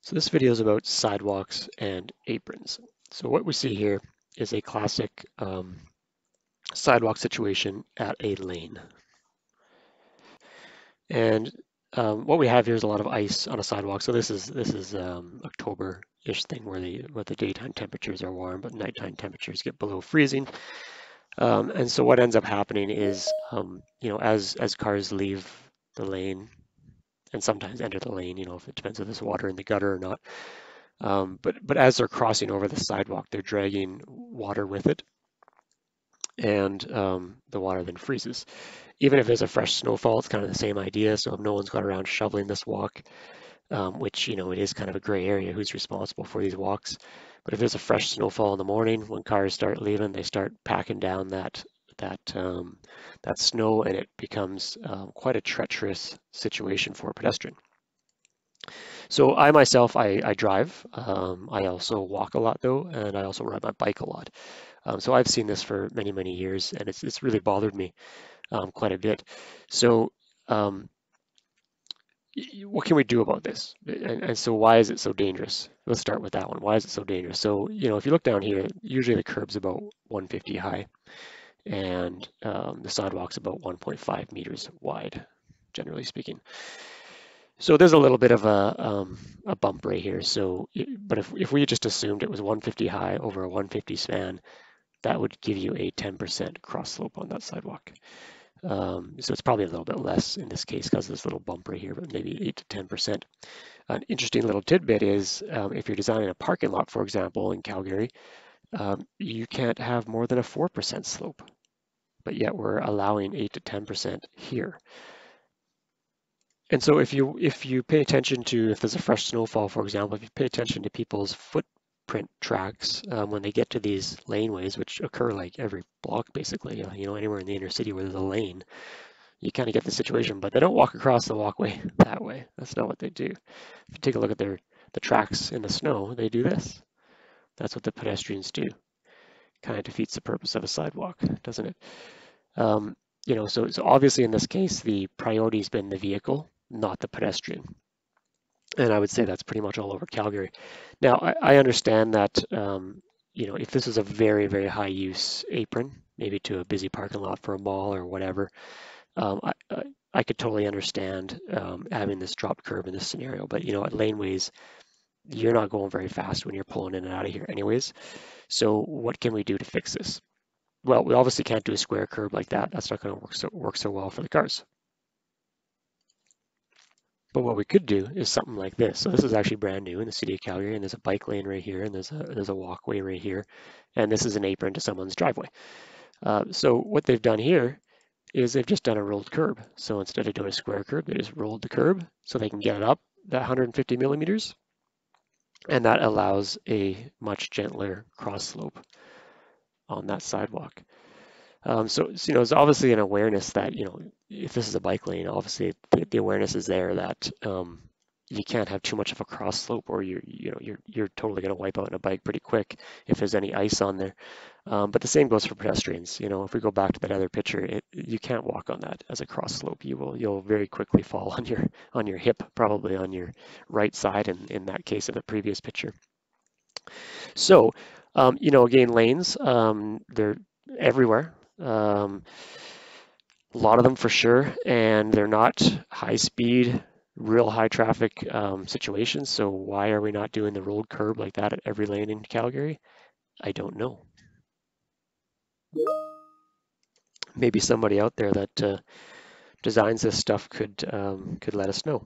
So this video is about sidewalks and aprons. So what we see here is a classic sidewalk situation at a lane. And what we have here is a lot of ice on a sidewalk. So this is October-ish thing where the daytime temperatures are warm, but nighttime temperatures get below freezing. And so what ends up happening is, as cars leave the lane and sometimes enter the lane, if it depends if there's water in the gutter or not. But as they're crossing over the sidewalk, they're dragging water with it, and the water then freezes. Even if there's a fresh snowfall, it's kind of the same idea. So if no one's got around shoveling this walk, which it is kind of a gray area, who's responsible for these walks. But if there's a fresh snowfall in the morning, when cars start leaving, they start packing down that snow, and it becomes quite a treacherous situation for a pedestrian. So I myself, I drive. I also walk a lot though, and I also ride my bike a lot. So I've seen this for many, many years, and it's really bothered me quite a bit. So um, what can we do about this? And so why is it so dangerous? Let's start with that one. Why is it so dangerous? So, if you look down here, usually the curb's about 150 high, and the sidewalk's about 1.5 meters wide, generally speaking. So there's a little bit of a bump right here. So, but if we just assumed it was 150 high over a 150 span, that would give you a 10% cross slope on that sidewalk. So it's probably a little bit less in this case because this little bump right here, but maybe 8 to 10%. An interesting little tidbit is if you're designing a parking lot, for example, in Calgary, you can't have more than a 4% slope, but yet we're allowing 8 to 10% here. And so if you pay attention to, if there's a fresh snowfall, for example, if you pay attention to people's footprint tracks when they get to these laneways, which occur like every block basically, anywhere in the inner city where there's a lane, you kind of get the situation, but they don't walk across the walkway that way. That's not what they do. If you take a look at the tracks in the snow, they do this. That's what the pedestrians do. Kind of defeats the purpose of a sidewalk, doesn't it? So obviously in this case, the priority's been the vehicle, not the pedestrian. And I would say that's pretty much all over Calgary. Now, I understand that, if this is a very, very high use apron, maybe to a busy parking lot for a mall or whatever, I could totally understand having this dropped curb in this scenario. But, at laneways, you're not going very fast when you're pulling in and out of here anyways. So what can we do to fix this? Well, we obviously can't do a square curb like that. That's not going to work so well for the cars. But what we could do is something like this. So this is actually brand new in the city of Calgary, and there's a bike lane right here, and there's a walkway right here, and this is an apron to someone's driveway. So what they've done here is they've just done a rolled curb. So instead of doing a square curb, they just rolled the curb so they can get it up that 150 millimeters, and that allows a much gentler cross slope on that sidewalk. So it's obviously an awareness that, if this is a bike lane, obviously the awareness is there that you can't have too much of a cross slope, or you're totally going to wipe out on a bike pretty quick if there's any ice on there. But the same goes for pedestrians. If we go back to that other picture, you can't walk on that as a cross slope. You'll very quickly fall on your hip, probably on your right side in that case of the previous picture. So, again, lanes, they're everywhere. A lot of them for sure, and they're not high speed, real high traffic situations. So why are we not doing the rolled curb like that at every lane in Calgary? I don't know. Maybe somebody out there that designs this stuff could let us know.